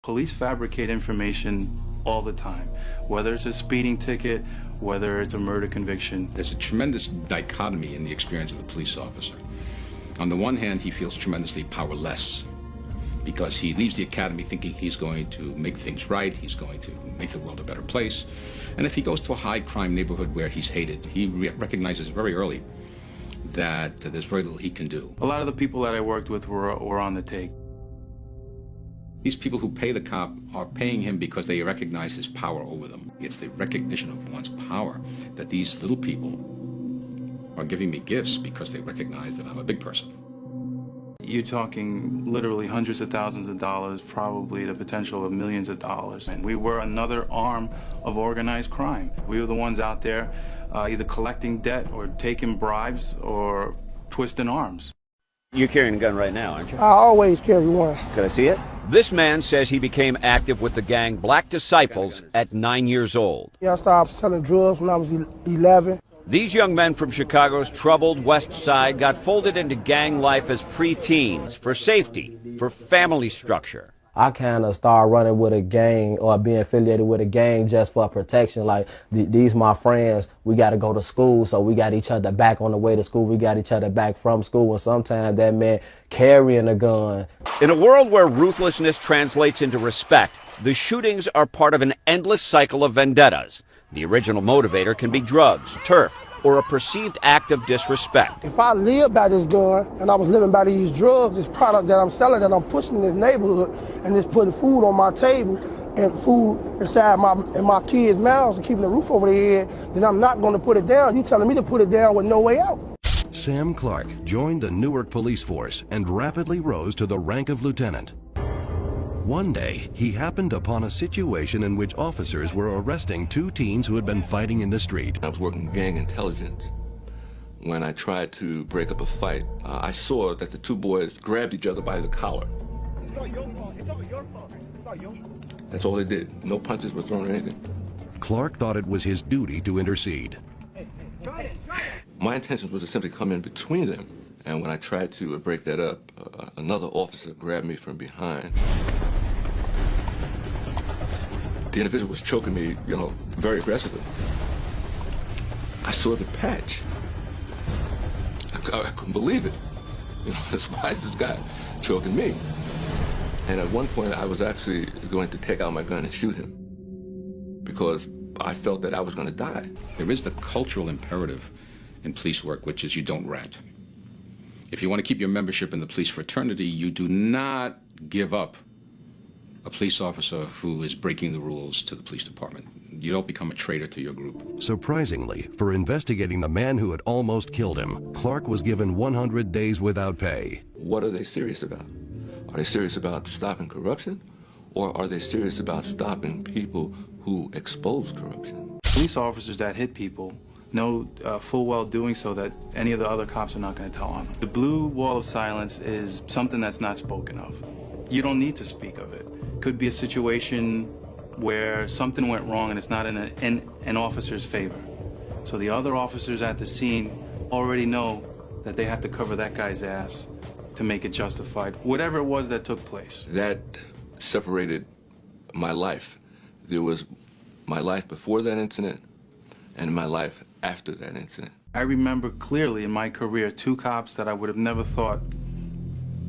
Police fabricate information all the time, whether it's a speeding ticket, whether it's a murder conviction. There's a tremendous dichotomy in the experience of the police officer. On the one hand, he feels tremendously powerless because he leaves the academy thinking he's going to make things right, he's going to make the world a better place. And if he goes to a high-crime neighborhood where he's hated, he recognizes very early that there's very little he can do. A lot of the people that I worked with were on the take. These people who pay the cop are paying him because they recognize his power over them. It's the recognition of one's power that these little people are giving me gifts because they recognize that I'm a big person. You're talking literally hundreds of thousands of dollars, probably the potential of millions of dollars. And we were another arm of organized crime. We were the ones out there either collecting debt or taking bribes or twisting arms. You're carrying a gun right now, aren't you? I always carry one. Can I see it? This man says he became active with the gang Black Disciples at 9 years old. Yeah, I started selling drugs when I was 11. These young men from Chicago's troubled West Side got folded into gang life as preteens for safety, for family structure. I kind of started running with a gang or being affiliated with a gang just for protection. Like, these my friends, we got to go to school, so we got each other back on the way to school. We got each other back from school, and sometimes that meant carrying a gun. In a world where ruthlessness translates into respect, the shootings are part of an endless cycle of vendettas. The original motivator can be drugs, turf, or a perceived act of disrespect. If I lived by this gun and I was living by these drugs, this product that I'm selling, that I'm pushing in this neighborhood, and just putting food on my table and food inside my kids' mouths and keeping the roof over their head, then I'm not going to put it down. You telling me to put it down with no way out. Sam Clark joined the Newark police force and rapidly rose to the rank of lieutenant. One day, he happened upon a situation in which officers were arresting two teens who had been fighting in the street. I was working gang intelligence. When I tried to break up a fight, I saw that the two boys grabbed each other by the collar. It's not your fault. It's not your fault. It's not your fault. That's all they did. No punches were thrown or anything. Clark thought it was his duty to intercede. Try it. My intention was to simply come in between them. And when I tried to break that up, another officer grabbed me from behind. The individual was choking me, very aggressively. I saw the patch. I couldn't believe it. Why is this guy choking me? And at one point, I was actually going to take out my gun and shoot him because I felt that I was going to die. There is the cultural imperative in police work, which is you don't rat. If you want to keep your membership in the police fraternity, you do not give up a police officer who is breaking the rules to the police department. You don't become a traitor to your group. Surprisingly, for investigating the man who had almost killed him, Clark was given 100 days without pay. What are they serious about? Are they serious about stopping corruption? Or are they serious about stopping people who expose corruption? Police officers that hit people know full well doing so that any of the other cops are not going to tell on them. The blue wall of silence is something that's not spoken of. You don't need to speak of it. Could be a situation where something went wrong and it's not in an officer's favor. So the other officers at the scene already know that they have to cover that guy's ass to make it justified, whatever it was that took place. That separated my life. There was my life before that incident and my life after that incident. I remember clearly in my career 2 cops that I would have never thought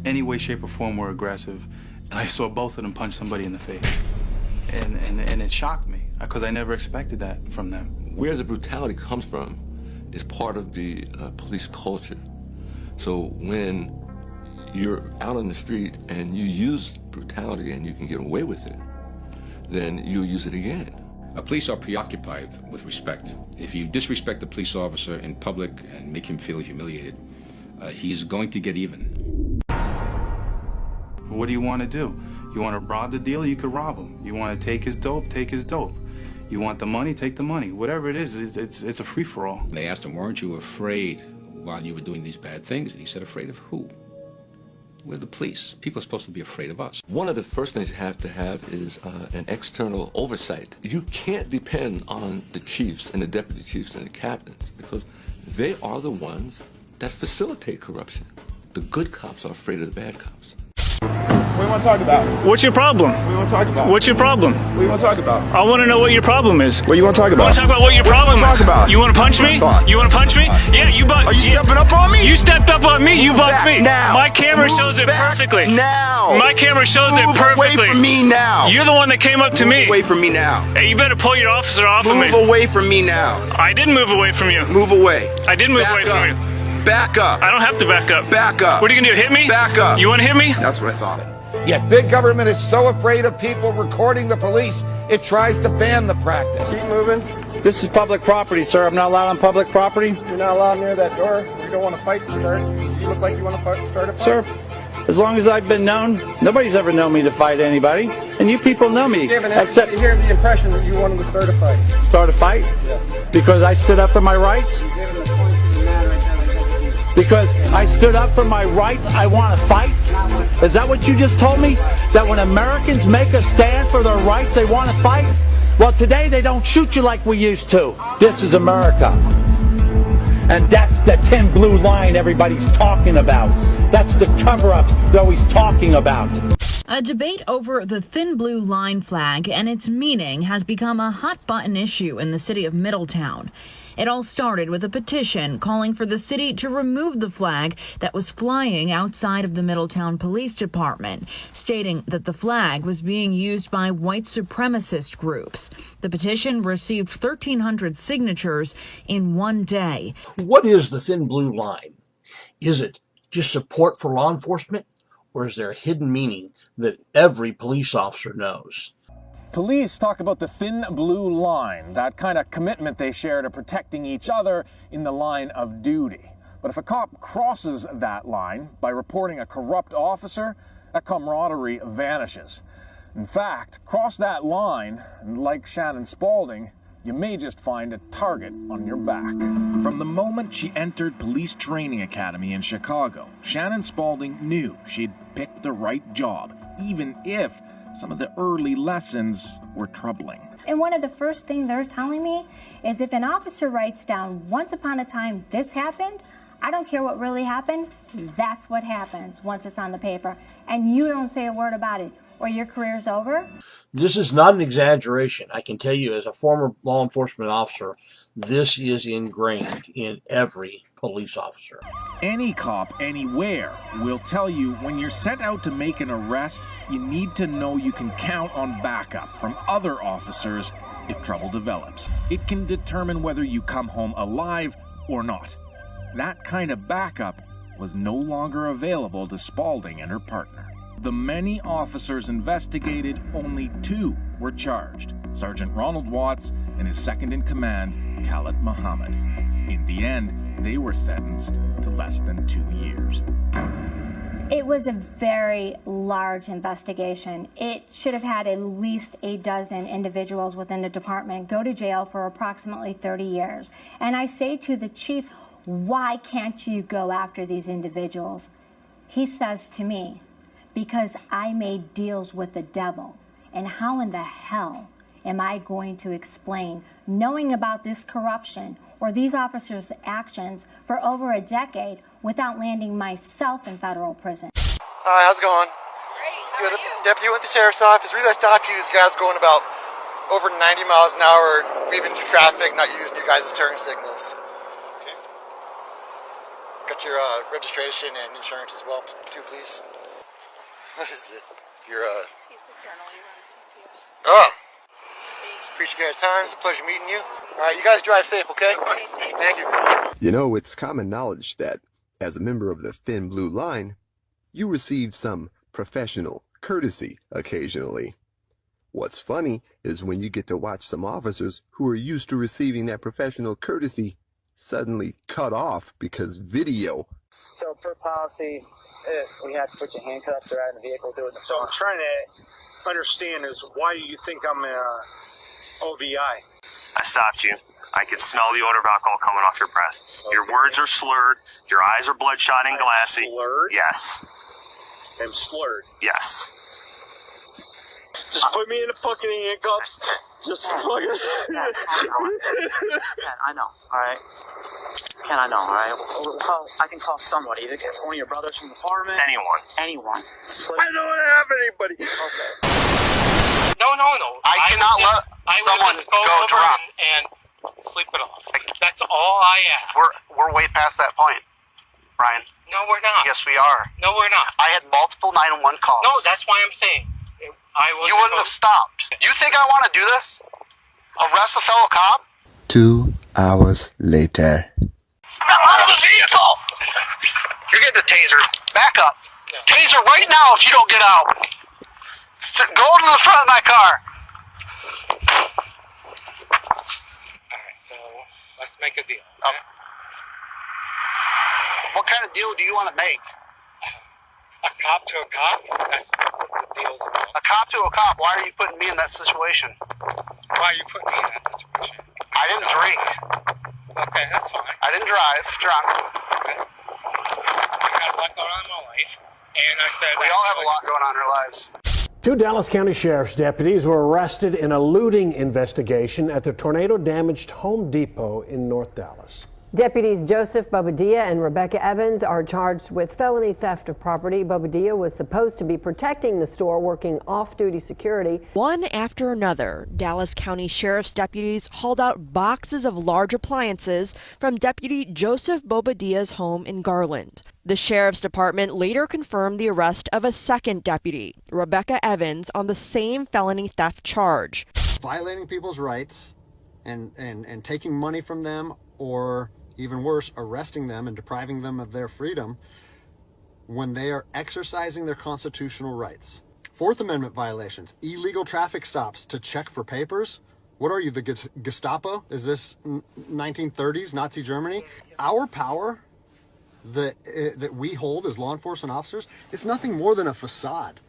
any way, shape, or form were aggressive. And I saw both of them punch somebody in the face. And it shocked me, because I never expected that from them. Where the brutality comes from is part of the police culture. So when you're out on the street and you use brutality and you can get away with it, then you'll use it again. Police are preoccupied with respect. If you disrespect a police officer in public and make him feel humiliated, he's going to get even. What do you want to do? You want to rob the dealer? You could rob him. You want to take his dope? Take his dope. You want the money? Take the money. Whatever it is, it's a free-for-all. They asked him, weren't you afraid while you were doing these bad things? And he said, afraid of who? We're the police. People are supposed to be afraid of us. One of the first things you have to have is an external oversight. You can't depend on the chiefs and the deputy chiefs and the captains because they are the ones that facilitate corruption. The good cops are afraid of the bad cops. What do you want to talk about? What's your problem? What do you want to talk about? What's your problem? What do you want to talk about? I want to know what your problem is. What do you want to talk about? I want to talk about what your problem is. Talk about. You want to punch me? You want to punch me? Yeah, you bumped. Are you stepping up on me? You stepped up on me. You bumped me. Now. My camera Move shows it back perfectly. Now. My camera shows it perfectly. Move away from me now. You're the one that came up to me. Move away from me now. Hey, you better pull your officer off of me. Move away from me now. I didn't move away from you. Move away. I did move Back away up. from you. Back up. I don't have to back up. Back up. What are you gonna do? Hit me? Back up. You wanna hit me? That's what I thought. Yet big government is so afraid of people recording the police, it tries to ban the practice. Keep moving. This is public property, sir. I'm not allowed on public property. You're not allowed near that door. We don't want to fight to start. You look like you want to start a fight. Sir, as long as I've been known, nobody's ever known me to fight anybody. And you people know me. Except you hear the impression that you wanted to start a fight. Start a fight? Yes. Because I stood up for my rights? Because I stood up for my rights, I want to fight? Is that what you just told me? That when Americans make a stand for their rights, they want to fight? Well, today they don't shoot you like we used to. This is America. And that's the thin blue line everybody's talking about. That's the cover-ups they're always talking about. A debate over the thin blue line flag and its meaning has become a hot-button issue in the city of Middletown. It all started with a petition calling for the city to remove the flag that was flying outside of the Middletown Police Department, stating that the flag was being used by white supremacist groups. The petition received 1,300 signatures in one day. What is the thin blue line? Is it just support for law enforcement, or is there a hidden meaning that every police officer knows? Police talk about the thin blue line, that kind of commitment they share to protecting each other in the line of duty. But if a cop crosses that line by reporting a corrupt officer, that camaraderie vanishes. In fact, cross that line, and like Shannon Spaulding, you may just find a target on your back. From the moment she entered Police Training Academy in Chicago, Shannon Spaulding knew she'd picked the right job, even if some of the early lessons were troubling. And one of the first things they're telling me is if an officer writes down, once upon a time this happened, I don't care what really happened, that's what happens once it's on the paper. And you don't say a word about it, or your career's over. This is not an exaggeration. I can tell you as a former law enforcement officer, this is ingrained in every police officer. Any cop anywhere will tell you when you're sent out to make an arrest, you need to know you can count on backup from other officers if trouble develops. It can determine whether you come home alive or not. That kind of backup was no longer available to Spaulding and her partner. The many officers investigated, only 2 were charged, Sergeant Ronald Watts and his second-in-command, Khalid Muhammad. In the end, they were sentenced to less than 2 years. It was a very large investigation. It should have had at least a dozen individuals within the department go to jail for approximately 30 years. And I say to the chief, why can't you go after these individuals? He says to me, because I made deals with the devil. And how in the hell am I going to explain knowing about this corruption or these officers' actions for over a decade without landing myself in federal prison? Hi, how's it going? Great, how are you? Deputy with the Sheriff's Office. The reason I stopped you is guys going about over 90 miles an hour, weaving through traffic, not using you guys' turn signals. Okay. Got your registration and insurance as well, too, please. What is it? Your, He's the colonel, he runs TPS. Oh! Appreciate your time, it's a pleasure meeting you. Alright, you guys drive safe, okay? Thank you. You know, it's common knowledge that, as a member of the Thin Blue Line, you receive some professional courtesy occasionally. What's funny is when you get to watch some officers who are used to receiving that professional courtesy suddenly cut off because video. So per policy, we have to put your handcuffs around the vehicle doing the So I'm trying to understand is why you think I'm OVI. I stopped you. I could smell the odor of alcohol coming off your breath. Okay. Your words are slurred. Your eyes are bloodshot and glassy. Slurred? Yes. I'm slurred? Yes. Just put me in the fucking handcuffs. Just fucking... Yeah, I know. All right. Can I know, all right? I can call somebody. Either get one of your brothers from the department. Anyone. Anyone. So I don't have anybody. Okay. No. I cannot let someone go drunk and sleep it off. That's all I ask. We're way past that point, Brian. No, we're not. Yes, we are. No, we're not. I had multiple 911 calls. No, that's why I'm saying. You wouldn't have stopped. You think I want to do this? Arrest a fellow cop? 2 hours later. Out of the vehicle! You're getting the taser. Back up. No. Taser right now if you don't get out. Go to the front of my car. Alright, so let's make a deal. Okay? What kind of deal do you want to make? A cop to a cop? That's what the deal's about. A cop to a cop? Why are you putting me in that situation? Why are you putting me in that situation? I didn't drink. Okay, that's fine. I didn't drive drunk. Okay. I had a lot going on in my life, and I said... We all have a lot going on in our lives. 2 Dallas County Sheriff's deputies were arrested in a looting investigation at the tornado-damaged Home Depot in North Dallas. Deputies Joseph Bobadilla and Rebecca Evans are charged with felony theft of property. Bobadilla was supposed to be protecting the store, working off-duty security. One after another, Dallas County Sheriff's deputies hauled out boxes of large appliances from Deputy Joseph Bobadilla's home in Garland. The Sheriff's Department later confirmed the arrest of a second deputy, Rebecca Evans, on the same felony theft charge. Violating people's rights and taking money from them, or even worse, arresting them and depriving them of their freedom when they are exercising their constitutional rights. Fourth Amendment violations, illegal traffic stops to check for papers. What are you, the Gestapo? Is this 1930s Nazi Germany? Our power that we hold as law enforcement officers, it's nothing more than a facade.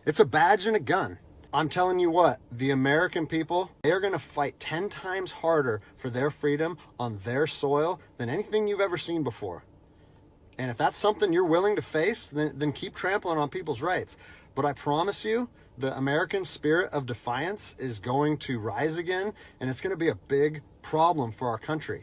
It's a badge and a gun. I'm telling you what, the American people, they are going to fight 10 times harder for their freedom on their soil than anything you've ever seen before. And if that's something you're willing to face, then keep trampling on people's rights. But I promise you, the American spirit of defiance is going to rise again, and it's going to be a big problem for our country.